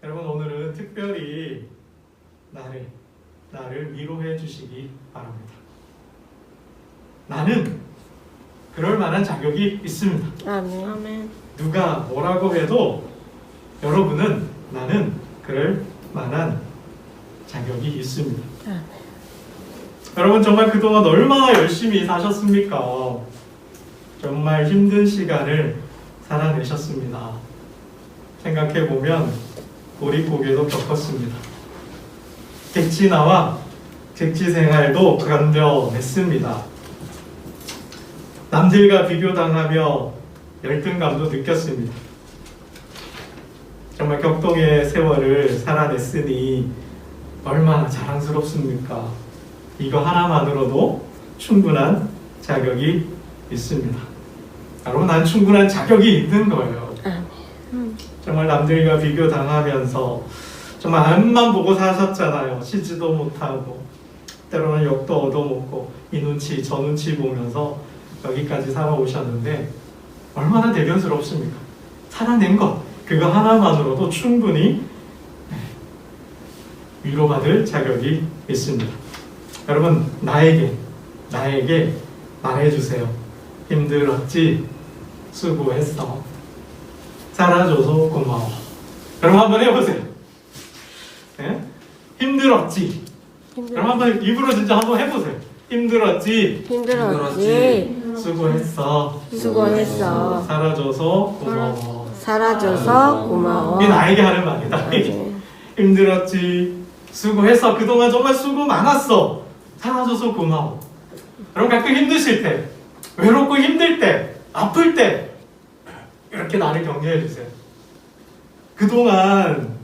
여러분 오늘은 특별히 나를 위로해 주시기 바랍니다. 나는 그럴 만한 자격이 있습니다. 아멘. 누가 뭐라고 해도 여러분은 나는 그럴 만한 자격이 있습니다. 여러분 정말 그동안 얼마나 열심히 사셨습니까? 정말 힘든 시간을 살아내셨습니다. 생각해보면 고립고개도 겪었습니다. 객지나와 객지 생활도 견뎌냈습니다. 남들과 비교당하며 열등감도 느꼈습니다. 정말 격동의 세월을 살아냈으니 얼마나 자랑스럽습니까? 이거 하나만으로도 충분한 자격이 있습니다. 여러분, 난 충분한 자격이 있는 거예요. 정말 남들과 비교당하면서 정말 앞만 보고 사셨잖아요. 쉬지도 못하고 때로는 욕도 얻어먹고 이 눈치 저 눈치 보면서 여기까지 살아오셨는데 얼마나 대견스럽습니까? 살아낸 것 그거 하나만으로도 충분히 위로받을 자격이 있습니다. 여러분 나에게 말해주세요. 힘들었지? 수고했어. 살아줘서 고마워. 여러분 한번 해보세요. 네? 힘들었지? 여러분 한번 입으로 진짜 한번 해보세요. 힘들었지? 수고했어. 살아줘서 고마워. 이 나에게 하는 말이다. 나에게. 힘들었지? 수고했어. 그동안 정말 수고 많았어. 살아줘서 고마워. 여러분 가끔 힘드실 때, 외롭고 힘들 때, 아플 때 이렇게 나를 격려해 주세요. 그동안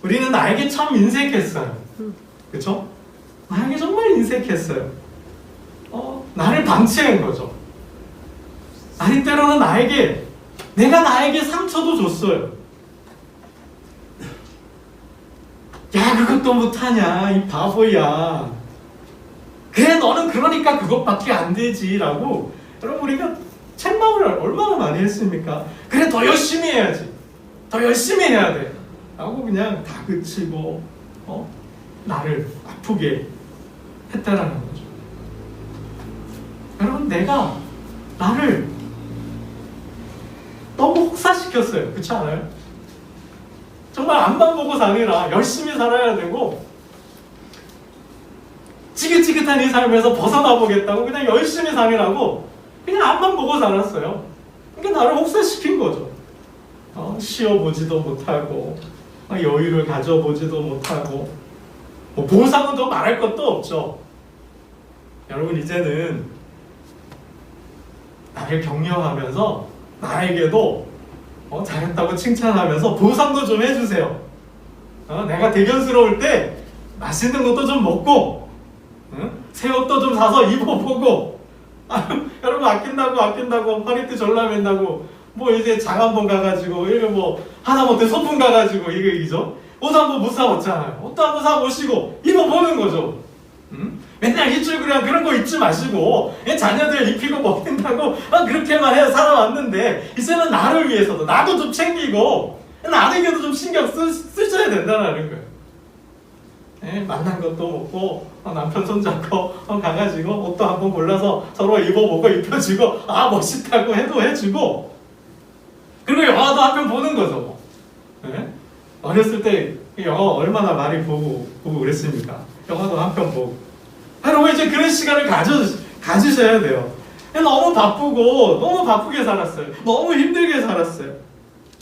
우리는 나에게 참 인색했어요. 그렇죠? 나에게 정말 인색했어요. 나를 방치한 거죠. 아니 때로는 내가 나에게 상처도 줬어요. 야 그것도 못하냐 이 바보야. 그래 너는 그러니까 그것밖에 안 되지 라고 여러분 우리가 책망을 얼마나 많이 했습니까? 그래 더 열심히 해야지. 더 열심히 해야 돼 라고 그냥 다그치고 나를 아프게 했다라는 거죠. 여러분 내가 나를 너무 혹사시켰어요. 그렇지 않아요? 정말 앞만 보고 사느라 열심히 살아야 되고 지긋지긋한 이 삶에서 벗어나 보겠다고 그냥 열심히 사느라고 그냥 앞만 보고 살았어요. 그러니까 나를 혹사시킨 거죠. 쉬어보지도 못하고 여유를 가져보지도 못하고 뭐 보상은 더 말할 것도 없죠. 여러분 이제는 나를 격려하면서 나에게도 잘했다고 칭찬하면서 보상도 좀 해주세요. 내가 대견스러울 때 맛있는 것도 좀 먹고 새 옷도 좀 사서 입어보고 여러분 아낀다고 허리띠 졸라맨다고 뭐 이제 장한번 가가지고 이거 뭐 하다못해 소풍 가가지고 이거 얘기죠. 옷 한 번 못 사봤잖아요. 옷도 한 번 사보시고 입어보는 거죠. 맨날 일주일 그런 거 입지 마시고 자녀들 입히고 먹인다고 그렇게만 해서 살아왔는데 이제는 나를 위해서도 나도 좀 챙기고 나에게도 좀 신경 쓰셔야 된다는 거예요. 만난 것도 먹고 남편 손잡고 가가지고 옷도 한번 골라서 서로 입어보고 입혀주고 멋있다고 해도 해주고 그리고 영화도 한 편 보는 거죠. 어렸을 때 영화 얼마나 많이 보고 그랬습니까? 영화도 한 편 보고 여러분 이제 그런 시간을 가지셔야 돼요. 너무 바쁘게 살았어요. 너무 힘들게 살았어요.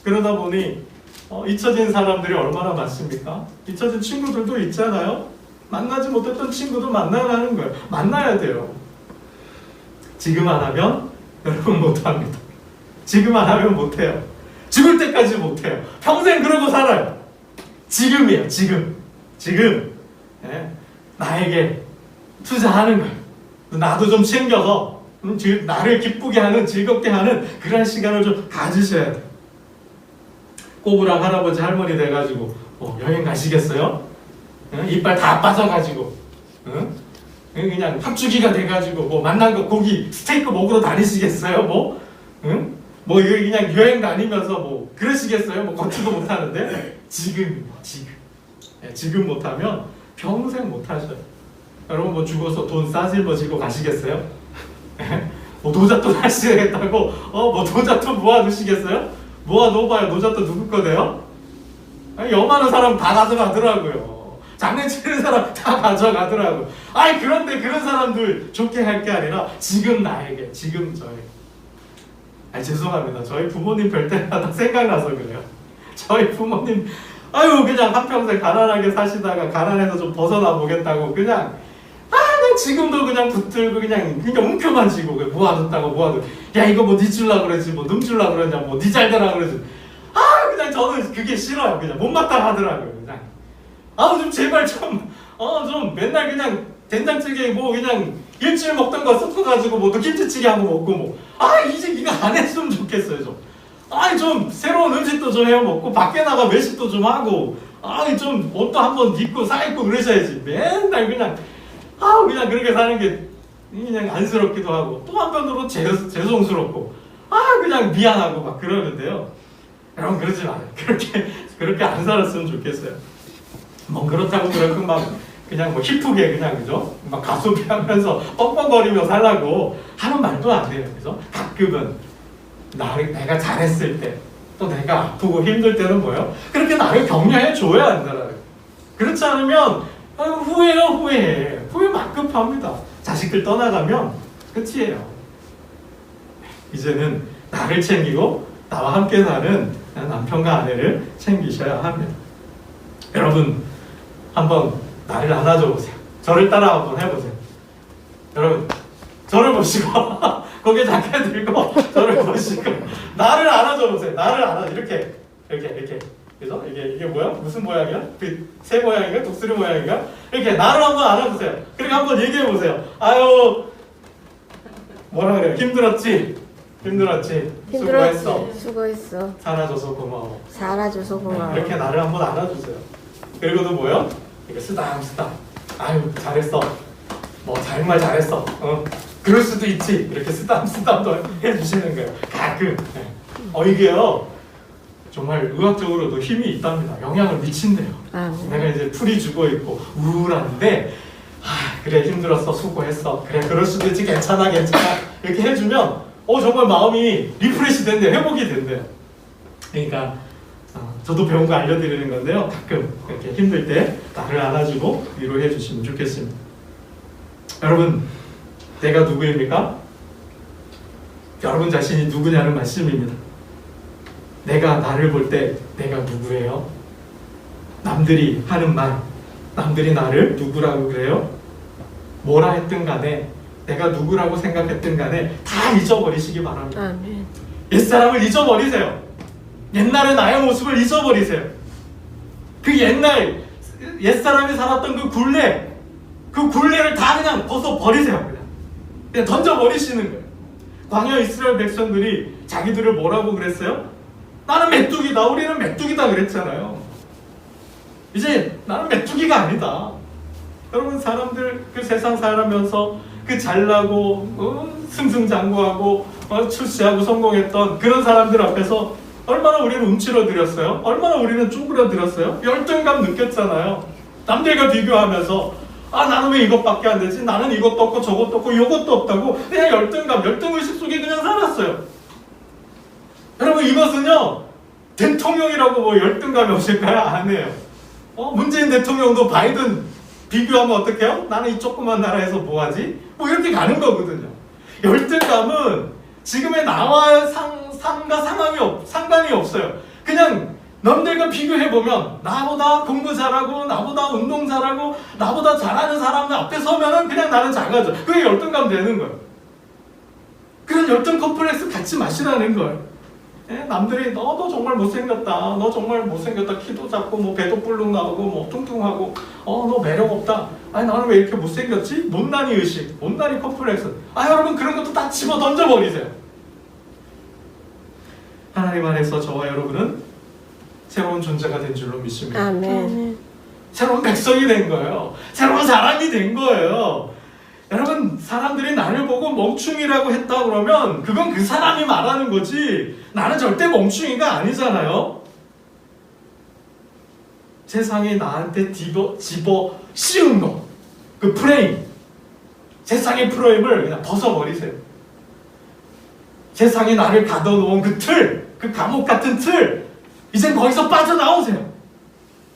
그러다 보니 잊혀진 사람들이 얼마나 많습니까? 잊혀진 친구들도 있잖아요. 만나지 못했던 친구도 만나라는 거예요. 만나야 돼요. 지금 안 하면 여러분 못합니다. 지금 안 하면 못해요. 죽을 때까지 못해요. 평생 그러고 살아요. 지금이에요. 지금 나에게 투자하는 거예요. 나도 좀 챙겨서 나를 기쁘게 하는 즐겁게 하는 그런 시간을 좀 가지셔야 돼요. 꼬부랑 할아버지 할머니 돼가지고 여행 가시겠어요? 이빨 다 빠져가지고 그냥 합주기가 돼가지고 뭐 만난 거 고기 스테이크 먹으러 다니시겠어요? 뭐 뭐 이거 그냥 여행 다니면서 뭐 그러시겠어요? 뭐 걷지도 못하는데 지금 지금 못하면 평생 못하셔요. 여러분 뭐 죽어서 돈 싸질러지고 가시겠어요? 뭐 노잣돈 하시겠다고 뭐 노잣돈 모아두시겠어요? 모아놓아봐요. 노잣돈 누구 거 돼요? 여많은 사람 다 가져가더라고요. 장난치는 사람 다 가져가더라고요. 아니 그런데 그런 사람들 좋게 할 게 아니라 지금 나에게, 지금 저에게. 아니 죄송합니다. 저희 부모님 뵐 때마다 생각나서 그래요. 저희 부모님 아유 그냥 한평생 가난하게 사시다가 가난해서 좀 벗어나 보겠다고 그냥 지금도 그냥 붙들고 그냥 움켜만 쥐고 모아뒀다고 모아둬. 야 이거 뭐 니 줄라 그러지 뭐 놈 줄라 그러냐 뭐 니 잘 되라 그러지. 그냥 저는 그게 싫어요. 그냥 못마땅하더라고요. 그냥 좀 제발 좀 맨날 그냥 된장찌개 뭐 그냥 일주일 먹던 거 섞어가지고 뭐 또 김치찌개 하고 먹고 뭐 이제 이거 안 했으면 좋겠어요. 좀 새로운 음식도 좀 해 먹고 밖에 나가 외식도 좀 하고 좀 옷도 한번 입고 싸입고 그러셔야지. 맨날 그냥 그냥 그렇게 사는 게 그냥 안쓰럽기도 하고 또 한편으로 죄송스럽고 그냥 미안하고 막 그러는데요. 여러분 그러지 마요. 그렇게 안 살았으면 좋겠어요. 뭐 그렇다고 막 그냥 뭐 힙하게 그냥 그죠? 막 가소비하면서 뻥뻥거리며 살라고 하는 말도 안 돼요. 그죠? 가끔은 내가 잘했을 때 또 내가 아프고 힘들 때는 뭐예요? 그렇게 나를 격려해 줘야 한다라요. 그렇지 않으면 후회 막급합니다. 자식들 떠나가면 끝이에요. 이제는 나를 챙기고 나와 함께 사는 남편과 아내를 챙기셔야 합니다. 여러분 한번 나를 안아줘 보세요. 저를 따라 한번 해보세요. 여러분 저를 보시고 고개 작게 들고 저를 보시고 나를 안아줘 보세요. 나를 안아 이렇게 그죠? 이게 뭐야? 무슨 모양이야? 새 모양인가? 독수리 모양인가? 이렇게 나를 한번 안아보세요. 그리고 한번 얘기해 보세요. 뭐라 그래요? 힘들었지? 수고했어. 살아줘서 고마워. 이렇게 나를 한번 안아주세요. 그리고 또 뭐요? 이거 쓰담쓰담. 잘했어. 뭐 정말 잘했어. 그럴 수도 있지. 이렇게 쓰담쓰담도 해주시는 거예요. 가끔. 이게요. 정말 의학적으로도 힘이 있답니다. 영향을 미친대요. 내가 이제 풀이 죽어 있고 우울한데 그래 힘들었어 수고했어 그래 그럴 수도 있지 괜찮아 이렇게 해주면 정말 마음이 리프레시 된대요. 회복이 된대요. 그러니까 저도 배운 거 알려드리는 건데요. 가끔 이렇게 힘들 때 나를 안아주고 위로해 주시면 좋겠습니다. 여러분 내가 누구입니까? 여러분 자신이 누구냐는 말씀입니다. 내가 나를 볼 때 내가 누구예요? 남들이 하는 말, 남들이 나를 누구라고 그래요? 뭐라 했든 간에 내가 누구라고 생각했든 간에 다 잊어버리시기 바랍니다. 아멘. 옛사람을 잊어버리세요. 옛날의 나의 모습을 잊어버리세요. 그 옛날 옛사람이 살았던 그 굴레를 다 그냥 벗어버리세요. 그냥 던져버리시는 거예요. 광야 이스라엘 백성들이 자기들을 뭐라고 그랬어요? 나는 메뚜기다. 우리는 메뚜기다 그랬잖아요. 이제 나는 메뚜기가 아니다. 여러분 사람들 그 세상 살아면서 그 잘나고 승승장구하고 출세하고 성공했던 그런 사람들 앞에서 얼마나 우리는 움츠러들었어요? 얼마나 우리는 쪼그려들었어요? 열등감 느꼈잖아요. 남들과 비교하면서 나는 왜 이것밖에 안 되지? 나는 이것도 없고 저것도 없고 이것도 없다고 그냥 열등의식 속에 그냥 살았어요. 여러분 이것은요 대통령이라고 뭐 열등감이 없을까요? 아니에요. 문재인 대통령도 바이든 비교하면 어떡해요? 나는 이 조그만 나라에서 뭐하지? 뭐 이렇게 가는 거거든요. 열등감은 지금의 나와 삶과 상관이 없어요. 그냥 남들과 비교해보면 나보다 공부 잘하고 나보다 운동 잘하고 나보다 잘하는 사람들 앞에 서면은 그냥 나는 작아져. 그게 열등감 되는 거예요. 그런 열등 컴플렉스 갖지 마시라는 거예요. 남들이 너 정말 못생겼다. 너 정말 못생겼다. 키도 작고 뭐 배도 불룩 나오고 뭐 뚱뚱하고 너 매력 없다. 나는 왜 이렇게 못생겼지? 못난이 의식, 못난이 컴플렉스. 여러분 그런 것도 다 집어 던져버리세요. 하나님 안에서 저와 여러분은 새로운 존재가 된 줄로 믿습니다. 아멘. 새로운 백성이 된 거예요. 새로운 사람이 된 거예요. 여러분, 사람들이 나를 보고 멍충이라고 했다 그러면 그건 그 사람이 말하는 거지 나는 절대 멍충이가 아니잖아요. 세상이 나한테 집어 씌운 거, 그 프레임, 세상의 프레임을 그냥 벗어버리세요. 세상이 나를 가둬놓은 그 틀, 그 감옥 같은 틀, 이제 거기서 빠져나오세요.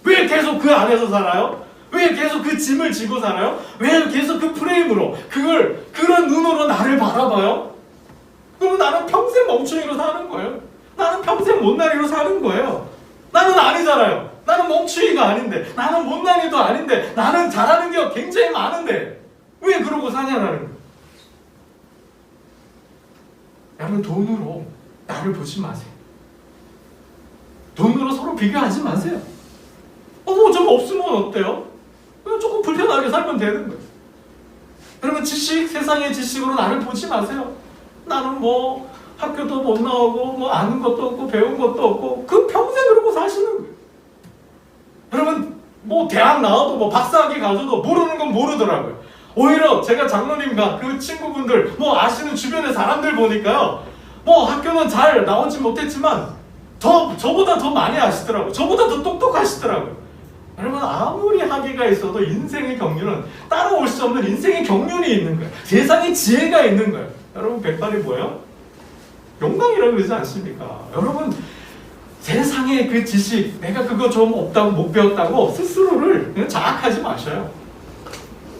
왜 계속 그 안에서 살아요? 왜 계속 그 짐을 지고 살아요? 왜 계속 그 프레임으로 그런 눈으로 나를 바라봐요? 그럼 나는 평생 멍충이로 사는 거예요. 나는 평생 못난이로 사는 거예요. 나는 아니잖아요. 나는 멍충이가 아닌데, 나는 못난이도 아닌데, 나는 잘하는 게 굉장히 많은데 왜 그러고 사냐라는 거예요. 여러분, 돈으로 나를 보지 마세요. 돈으로 서로 비교하지 마세요. 뭐 좀 없으면 어때요? 그냥 조금 불편하게 살면 되는 거예요. 여러분, 세상의 지식으로 나를 보지 마세요. 나는 뭐 학교도 못 나오고 뭐 아는 것도 없고 배운 것도 없고 그 평생 그러고 사시는 거예요. 여러분, 뭐 대학 나와도 뭐 박사학위 가져도 모르는 건 모르더라고요. 오히려 제가 장로님과 그 친구분들 뭐 아시는 주변의 사람들 보니까요, 뭐 학교는 잘 나오지 못했지만 저보다 더 많이 아시더라고요. 저보다 더 똑똑하시더라고요. 여러분, 아무리 학위가 있어도 인생의 경륜은 따라올 수 없는 인생의 경륜이 있는 거예요. 세상의 지혜가 있는 거예요. 여러분, 백발이 뭐예요? 영광이라고 그러지 않습니까? 여러분, 세상의 그 지식, 내가 그거 좀 없다고 못 배웠다고 스스로를 그냥 자학하지 마셔요.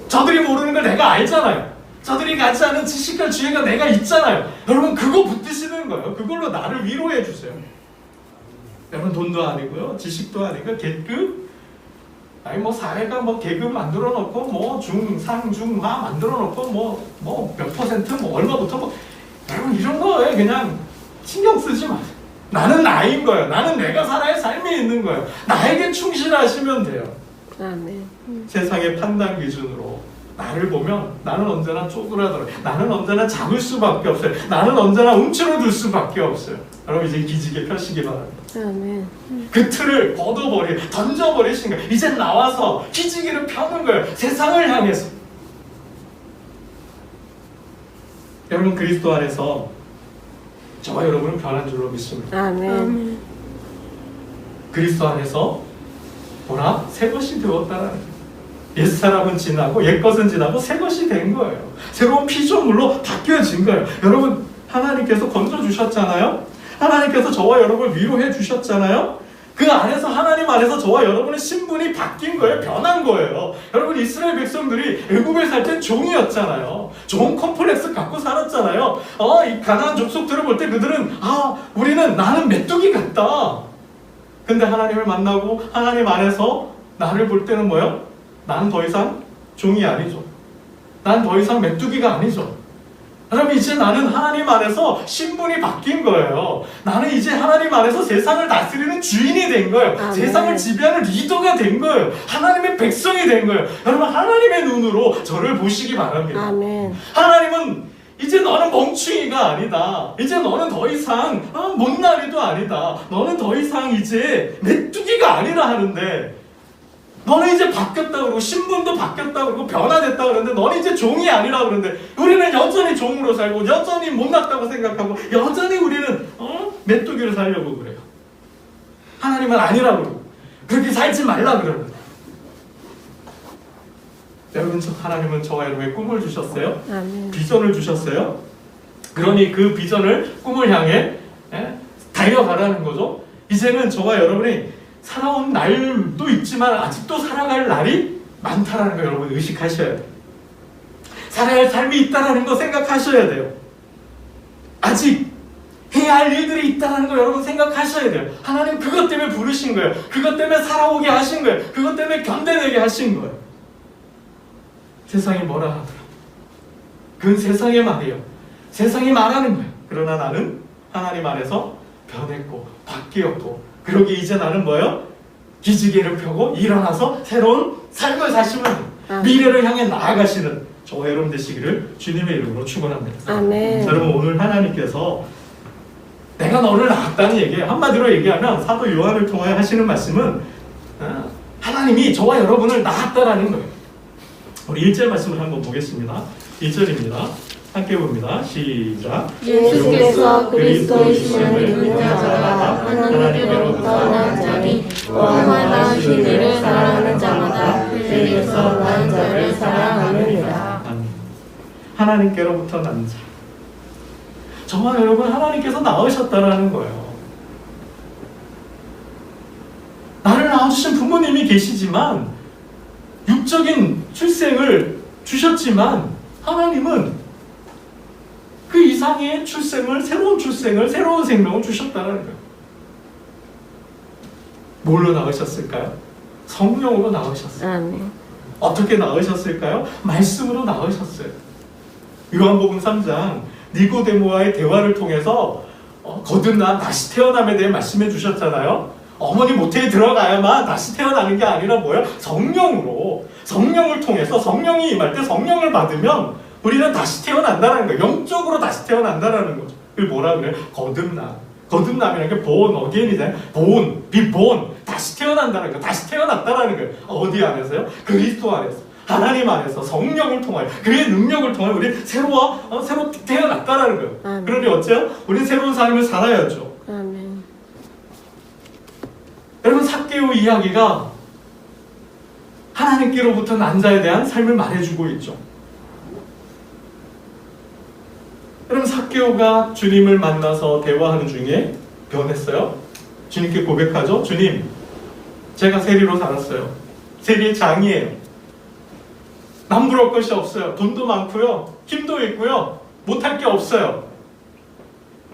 저들이 모르는 걸 내가 알잖아요. 저들이 갖지 않은 지식과 지혜가 내가 있잖아요. 여러분, 그거 붙드시는 거예요. 그걸로 나를 위로해 주세요. 여러분, 돈도 아니고요, 지식도 아니고 계급, 아니 뭐 사회가 뭐 계급 만들어 놓고 뭐 중, 상, 하 만들어 놓고 뭐 몇 퍼센트 뭐 얼마부터 뭐, 여러분, 이런 거에 그냥 신경 쓰지 마세요. 나는 나인 거예요. 나는 내가 살아야 삶이 있는 거예요. 나에게 충실하시면 돼요. 아멘. 세상의 판단 기준으로 나를 보면 나는 언제나 쪼그라들어요. 나는 언제나 잡을 수밖에 없어요. 나는 언제나 움츠러들 수밖에 없어요. 여러분, 이제 기지개 펴시기 바랍니다. 아멘. 그 틀을 던져버리신 거예요. 이제 나와서 기지개를 펴는 거예요. 세상을 향해서. 여러분, 그리스도 안에서 저와 여러분은 변한 줄로 믿습니다. 아멘. 그리스도 안에서 보라, 새 것이 되었다라는 거예요. 옛사람은 지나고 옛것은 지나고 새 것이 된 거예요. 새로운 피조물로 바뀌어진 거예요. 여러분, 하나님께서 건져주셨잖아요. 하나님께서 저와 여러분을 위로해 주셨잖아요. 그 안에서, 하나님 안에서 저와 여러분의 신분이 바뀐 거예요. 변한 거예요. 여러분, 이스라엘 백성들이 애굽에 살 땐 종이었잖아요. 종 컴플렉스 갖고 살았잖아요. 이 가나안 족속들을 볼 때 그들은 나는 메뚜기 같다. 근데 하나님을 만나고 하나님 안에서 나를 볼 때는 뭐예요? 난 더 이상 종이 아니죠. 난 더 이상 메뚜기가 아니죠. 여러분, 이제 나는 하나님 안에서 신분이 바뀐 거예요. 나는 이제 하나님 안에서 세상을 다스리는 주인이 된 거예요. 아멘. 세상을 지배하는 리더가 된 거예요. 하나님의 백성이 된 거예요. 여러분, 하나님의 눈으로 저를 보시기 바랍니다. 아멘. 하나님은 이제 너는 멍충이가 아니다. 이제 너는 더 이상 못난이도 아니다. 너는 더 이상 이제 메뚜기가 아니라 하는데, 너는 이제 바뀌었다 그러고 신분도 바뀌었다 그러고 변화됐다 그러는데 너는 이제 종이 아니라 그러는데 우리는 여전히 종으로 살고 여전히 못났다고 생각하고 여전히 우리는 메뚜기를 살려고 그래요. 하나님은 아니라고 그러고 그렇게 살지 말라 그러는데, 여러분, 하나님은 저와 여러분의 꿈을 주셨어요. 아멘. 비전을 주셨어요. 그러니 그 비전을, 꿈을 향해 달려가라는 거죠. 이제는 저와 여러분이 살아온 날도 있지만 아직도 살아갈 날이 많다라는 거 여러분 의식하셔야 돼요. 살아야 할 삶이 있다라는 거 생각하셔야 돼요. 아직 해야 할 일들이 있다라는 거 여러분 생각하셔야 돼요. 하나님 그것 때문에 부르신 거예요. 그것 때문에 살아오게 하신 거예요. 그것 때문에 견뎌내게 하신 거예요. 세상이 뭐라 하더라, 그건 세상의 말이에요. 세상이 말하는 거예요. 그러나 나는 하나님 안에서 변했고 바뀌었고, 그러기 이제 나는 뭐예요? 기지개를 펴고 일어나서 새로운 삶을 사시면 미래를 향해 나아가시는 저와 여러분 되시기를 주님의 이름으로 축원합니다. 아멘. 여러분, 오늘 하나님께서 내가 너를 낳았다는 얘기예요. 한마디로 얘기하면 사도 요한을 통하여 하시는 말씀은 하나님이 저와 여러분을 낳았다라는 거예요. 우리 1절 말씀을 한번 보겠습니다. 2절입니다. 함께 봅니다. 시작. 예수께서 그리스도이심을 믿는 자마다 하나님께로부터 난 자니 원하신 이를 사랑하는 자마다 그에게서 난 자를 사랑하느니라. 하나님께로부터 난 자. 정말 여러분 하나님께서 낳으셨다라는 거예요. 나를 낳아주신 부모님이 계시지만 육적인 출생을 주셨지만 하나님은 그 이상의 출생을, 새로운 출생을, 새로운 생명을 주셨다는 거예요. 뭘로 낳으셨을까요? 성령으로 낳으셨어요. 아멘. 어떻게 낳으셨을까요? 말씀으로 낳으셨어요. 요한복음 3장 니고데모와의 대화를 통해서 거듭난 다시 태어남에 대해 말씀해 주셨잖아요. 어머니 모태에 들어가야만 다시 태어나는 게 아니라 뭐예요? 성령으로, 성령을 통해서 성령이 임할 때 성령을 받으면 우리는 다시 태어난다는 거예요. 영적으로 다시 태어난다는 거죠. 그게 뭐라 그래요? 거듭남. 거듭남이라는 게 born again이잖아요. born, be born. 다시 태어난다는 거예요. 다시 태어났다는 거예요. 어디 안에서요? 그리스도 안에서. 하나님 안에서 성령을 통하여 그의 능력을 통하여 우리 새로 태어났다는 거예요. 그러니 어째요? 우리 새로운 삶을 살아야죠. 아멘. 여러분 삭개오 이야기가 하나님께로부터 난 자에 대한 삶을 말해주고 있죠. 여러분 삭개오가 주님을 만나서 대화하는 중에 변했어요. 주님께 고백하죠. 주님, 제가 세리로 살았어요. 세리의 장이에요. 남부러울 것이 없어요. 돈도 많고요. 힘도 있고요. 못할 게 없어요.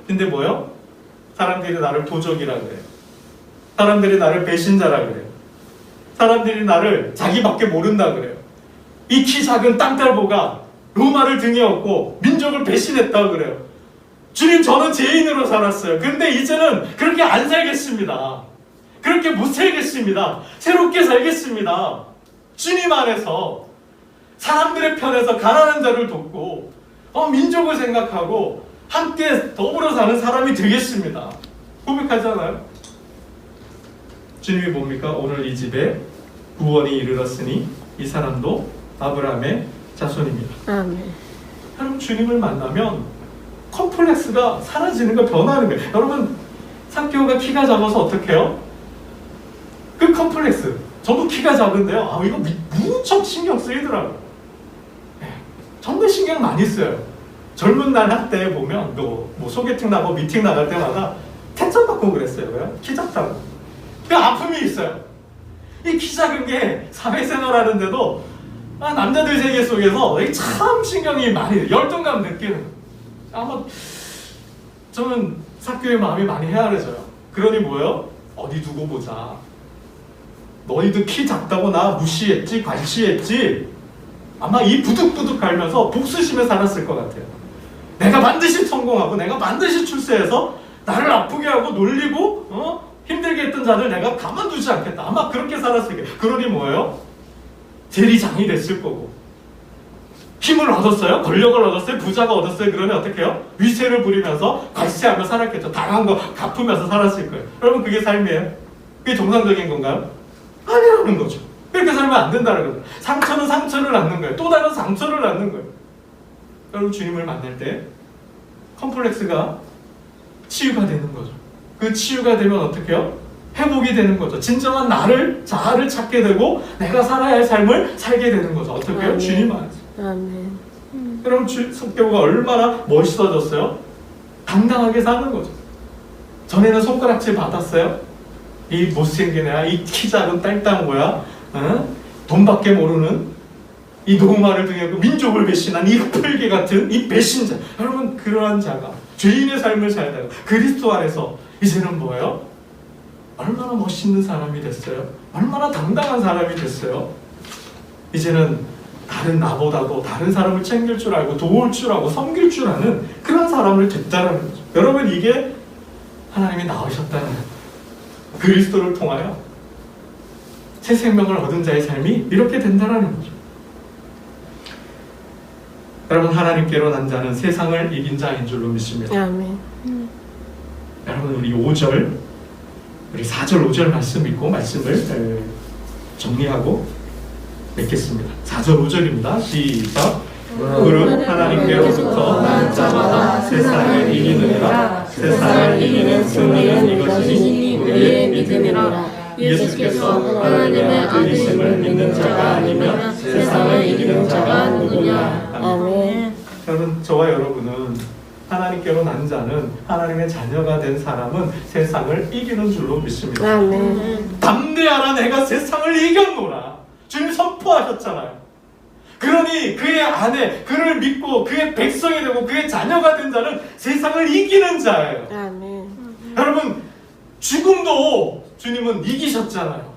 근데 뭐요? 사람들이 나를 도적이라 그래요. 사람들이 나를 배신자라 그래요. 사람들이 나를 자기밖에 모른다 그래요. 이 키 작은 땅딸보가 로마를 등에 업고 민족을 배신했다 그래요. 주님, 저는 죄인으로 살았어요. 근데 이제는 그렇게 안 살겠습니다. 그렇게 못 살겠습니다. 새롭게 살겠습니다. 주님 안에서 사람들의 편에서 가난한 자를 돕고 민족을 생각하고 함께 더불어 사는 사람이 되겠습니다. 고백하잖아요. 주님이 뭡니까? 오늘 이 집에 구원이 이르렀으니 이 사람도 아브라함의 자손입니다. 아멘. 여러분 주님을 만나면 컴플렉스가 사라지는 거, 변하는 거예요. 여러분 삭개오가 키가 작아서 어떻게 해요? 그 컴플렉스, 저도 키가 작은데요, 이거 무척 신경 쓰이더라고요. 정말 신경 많이 써요. 젊은 날 한때 보면 뭐 소개팅 나고 미팅 나갈 때마다 택점 받고 그랬어요. 왜요? 키 작다고. 그 아픔이 있어요. 이 키 작은 게 사회생활 하는데도 남자들 세계 속에서 참 신경이 많이, 열등감 느끼는. 아마 저는 삭개오의 마음이 많이 헤아려져요. 그러니 뭐예요? 어디 두고 보자. 너희도 키 작다고 나 무시했지, 관시했지. 아마 이 부득부득 갈면서 복수심에 살았을 것 같아요. 내가 반드시 성공하고 내가 반드시 출세해서 나를 아프게 하고 놀리고 힘들게 했던 자들 내가 가만두지 않겠다. 아마 그렇게 살았을 거예요. 그러니 뭐예요? 세리장이 됐을 거고, 힘을 얻었어요? 권력을 얻었어요? 부자가 얻었어요? 그러니 어떻게 해요? 위세를 부리면서 관시하며 살았겠죠. 당한 거 갚으면서 살았을 거예요. 여러분 그게 삶이에요? 그게 정상적인 건가요? 아니라는 거죠. 그렇게 살면 안 된다는 거죠. 상처는 상처를 낳는 거예요. 또 다른 상처를 낳는 거예요. 여러분 주님을 만날 때 컴플렉스가 치유가 되는 거죠. 그 치유가 되면 어떻게 해요? 회복이 되는 거죠. 진정한 자아를 찾게 되고 내가 살아야 할 삶을 살게 되는 거죠. 어떻게 해요? 주님 안에서. 아멘. 여러분 삭개오가 얼마나 멋있어졌어요? 당당하게 사는 거죠. 전에는 손가락질 받았어요. 이 못생긴 애야, 이 키 작은 딸땅고야, 돈밖에 모르는 이 노마를 등에 그 민족을 배신한 이 흡혈귀 같은 이 배신자. 여러분 그러한 자가 죄인의 삶을 살다가 그리스도 안에서 이제는 뭐예요? 얼마나 멋있는 사람이 됐어요? 얼마나 당당한 사람이 됐어요? 이제는 다른 나보다도 다른 사람을 챙길 줄 알고 도울 줄 알고 섬길 줄 아는 그런 사람을 됐다는 거죠. 여러분 이게 하나님이 낳으셨다는 그리스도를 통하여 새 생명을 얻은 자의 삶이 이렇게 된다는 거죠. 여러분 하나님께로 난 자는 세상을 이긴 자인 줄로 믿습니다. 아멘. 여러분 우리 5절, 우리 4절 5절 말씀 읽고 말씀을 정리하고 맺겠습니다. 4절 5절입니다. 시작. 무릇 하나님께로부터 난 자마다 세상을 이기느니라. 세상을 이기는 승리는 이것이 우리의 믿음이라. 예수께서 하나님의 아들이심을 믿는 자가 아니면 세상을 이기는 자가 누구냐. 아멘. 여러분, 저와 여러분은 하나님께로 난 자는, 하나님의 자녀가 된 사람은 세상을 이기는 줄로 믿습니다. 아멘. 담대하라, 내가 세상을 이겼노라. 주님 선포하셨잖아요. 그러니 그의 안에 그를 믿고 그의 백성이 되고 그의 자녀가 된 자는 세상을 이기는 자예요. 아멘. 여러분, 죽음도 주님은 이기셨잖아요.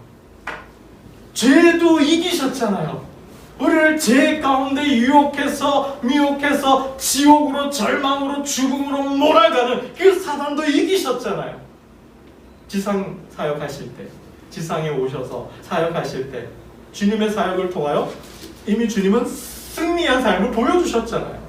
죄도 이기셨잖아요. 우리를 죄 가운데 유혹해서 미혹해서 지옥으로, 절망으로, 죽음으로 몰아가는 그 사단도 이기셨잖아요. 지상 사역하실 때, 지상에 오셔서 사역하실 때 주님의 사역을 통하여 이미 주님은 승리한 삶을 보여주셨잖아요.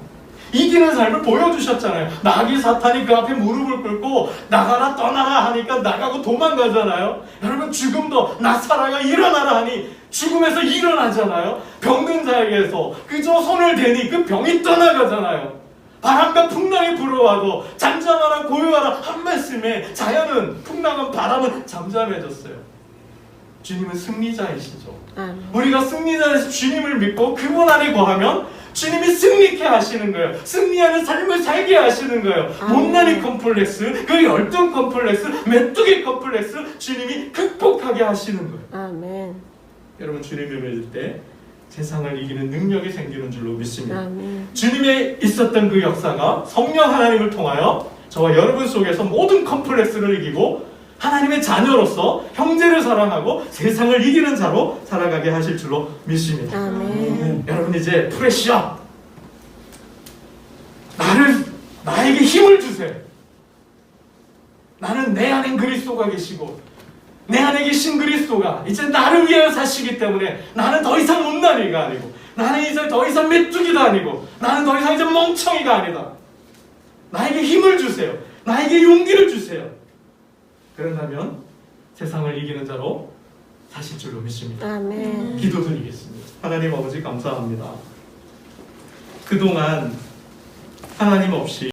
이기는 삶을 보여주셨잖아요. 나귀 사탄이 그 앞에 무릎을 꿇고 나가라 떠나라 하니까 나가고 도망가잖아요. 여러분, 죽음도 나사라가 일어나라 하니 죽음에서 일어나잖아요. 병든 자에게서 그저 손을 대니 그 병이 떠나가잖아요. 바람과 풍랑이 불어와도 잠잠하라 고요하라 한 말씀에 자연은, 풍랑은, 바람은 잠잠해졌어요. 주님은 승리자이시죠. 우리가 승리자에서 주님을 믿고 그분 안에 거하면 주님이 승리케 하시는 거예요. 승리하는 삶을 살게 하시는 거예요. 못난이 컴플렉스, 그 열등 컴플렉스, 메뚜기 컴플렉스 주님이 극복하게 하시는 거예요. 아멘. 여러분, 주님을 믿을 때 세상을 이기는 능력이 생기는 줄로 믿습니다. 아멘. 주님의 있었던 그 역사가 성령 하나님을 통하여 저와 여러분 속에서 모든 컴플렉스를 이기고 하나님의 자녀로서 형제를 사랑하고 세상을 이기는 자로 살아가게 하실 줄로 믿습니다. 아멘. 여러분, 이제 프레시업, 나에게 힘을 주세요. 나는 내 안에 그리스도가 계시고 내 안에 계신 그리스도가 이제 나를 위하여 사시기 때문에 나는 더 이상 못난이가 아니고, 나는 이제 더 이상 메뚜기도 아니고, 나는 더 이상 이제 멍청이가 아니다. 나에게 힘을 주세요. 나에게 용기를 주세요. 그런다면 세상을 이기는 자로 사실 줄로 믿습니다. 아멘. 기도드리겠습니다. 하나님 아버지, 감사합니다. 그동안 하나님 없이